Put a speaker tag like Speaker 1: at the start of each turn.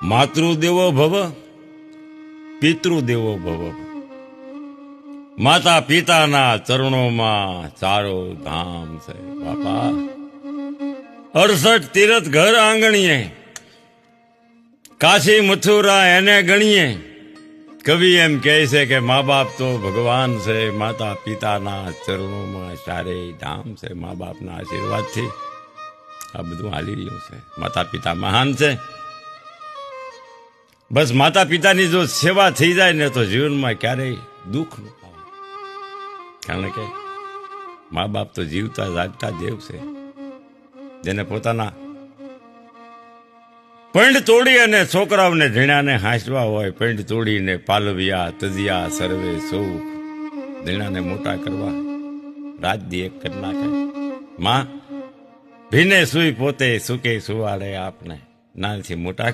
Speaker 1: માતૃદેવો ભવ પિતૃદેવો ભવ. માતા પિતાના ચરણોમાં ચારો ધામ છે બાપા. 68 તીરથ ઘર આંગણીએ, કાશી મથુરા એને ગણીએ. કવિ એમ કહે છે કે મા બાપ તો ભગવાન છે, માતા પિતાના ચરણોમાં ચારે ધામ છે. મા બાપના આશીર્વાદથી આ બધું હાલી રહ્યું છે. માતા પિતા મહાન છે. બસ માતા પિતાની જો સેવા થઈ જાય ને તો જીવનમાં ક્યારેય દુઃખ ન આવે. કારણ કે મા બાપ તો જીવતા જાગતા દેવ છે, જેને પોતાના પંડ તોડી અને છોકરાઓને ઝીણાને હાંસવા હોય. પંડ તોડીને પાલવ્યા તજિયા સર્વે સુખ, ઝીણાને મોટા કરવા રાત દી એક કરી નાખે. માં ભીને સુઈ પોતે સુકે સુવાડે આપને, નાનથી મોટા